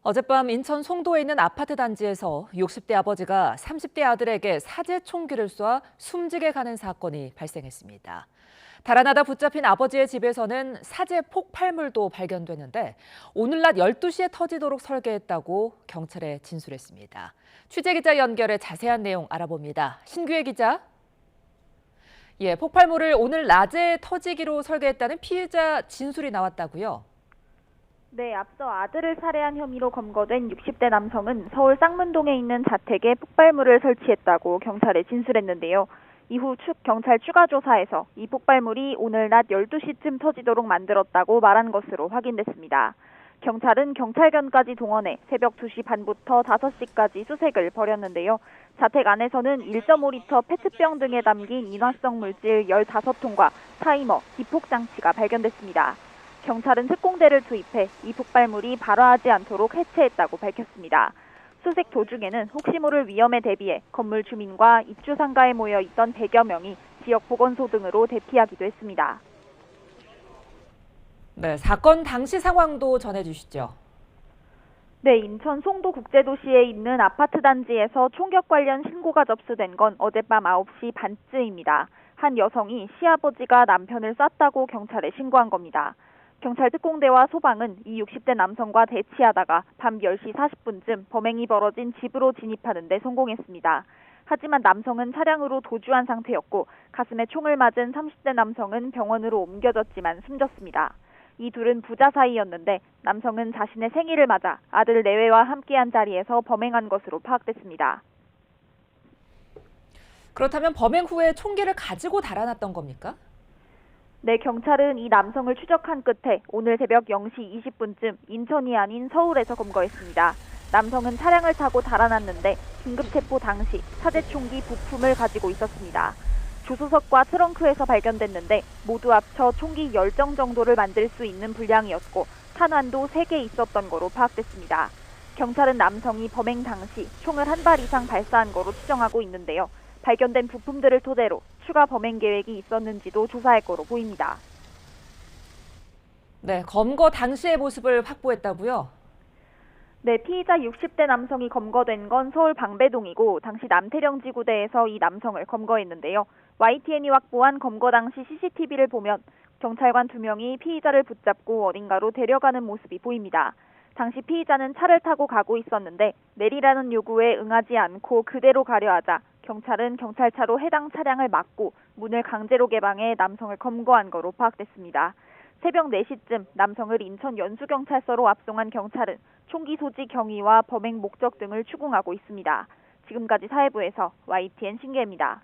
어젯밤 인천 송도에 있는 아파트 단지에서 60대 아버지가 30대 아들에게 사제 총기를 쏴 숨지게 가는 사건이 발생했습니다. 달아나다 붙잡힌 아버지의 집에서는 사제 폭발물도 발견됐는데 오늘 낮 12시에 터지도록 설계했다고 경찰에 진술했습니다. 취재기자 연결해 자세한 내용 알아봅니다. 신규혜 기자. 폭발물을 오늘 낮에 터지기로 설계했다는 피해자 진술이 나왔다고요? 네, 앞서 아들을 살해한 혐의로 검거된 60대 남성은 서울 쌍문동에 있는 자택에 폭발물을 설치했다고 경찰에 진술했는데요. 이후 경찰 추가 조사에서 이 폭발물이 오늘 낮 12시쯤 터지도록 만들었다고 말한 것으로 확인됐습니다. 경찰은 경찰견까지 동원해 새벽 2시 반부터 5시까지 수색을 벌였는데요. 자택 안에서는 1.5리터 페트병 등에 담긴 인화성 물질 15통과 타이머, 기폭장치가 발견됐습니다. 경찰은 특공대를 투입해 이 폭발물이 발화하지 않도록 해체했다고 밝혔습니다. 수색 도중에는 혹시 모를 위험에 대비해 건물 주민과 입주 상가에 모여 있던 100여 명이 지역 보건소 등으로 대피하기도 했습니다. 네, 사건 당시 상황도 전해주시죠. 네, 인천 송도 국제도시에 있는 아파트 단지에서 총격 관련 신고가 접수된 건 어젯밤 9시 반쯤입니다. 한 여성이 시아버지가 남편을 쐈다고 경찰에 신고한 겁니다. 경찰 특공대와 소방은 이 60대 남성과 대치하다가 밤 10시 40분쯤 범행이 벌어진 집으로 진입하는 데 성공했습니다. 하지만 남성은 차량으로 도주한 상태였고 가슴에 총을 맞은 30대 남성은 병원으로 옮겨졌지만 숨졌습니다. 이 둘은 부자 사이였는데 남성은 자신의 생일을 맞아 아들 내외와 함께한 자리에서 범행한 것으로 파악됐습니다. 그렇다면 범행 후에 총기를 가지고 달아났던 겁니까? 네, 경찰은 이 남성을 추적한 끝에 오늘 새벽 0시 20분쯤 인천이 아닌 서울에서 검거했습니다. 남성은 차량을 타고 달아났는데 긴급 체포 당시 사제총기 부품을 가지고 있었습니다. 조수석과 트렁크에서 발견됐는데 모두 합쳐 총기 10정 정도를 만들 수 있는 분량이었고 탄환도 3개 있었던 거로 파악됐습니다. 경찰은 남성이 범행 당시 총을 한 발 이상 발사한 거로 추정하고 있는데요. 발견된 부품들을 토대로 추가 범행 계획이 있었는지도 조사할 거로 보입니다. 네, 검거 당시의 모습을 확보했다고요? 네, 피의자 60대 남성이 검거된 건 서울 방배동이고 당시 남태령지구대에서 이 남성을 검거했는데요. YTN이 확보한 검거 당시 CCTV를 보면 경찰관 2명이 피의자를 붙잡고 어딘가로 데려가는 모습이 보입니다. 당시 피의자는 차를 타고 가고 있었는데 내리라는 요구에 응하지 않고 그대로 가려 하자 경찰은 경찰차로 해당 차량을 막고 문을 강제로 개방해 남성을 검거한 거로 파악됐습니다. 새벽 4시쯤 남성을 인천 연수경찰서로 압송한 경찰은 총기 소지 경위와 범행 목적 등을 추궁하고 있습니다. 지금까지 사회부에서 YTN 신계입니다.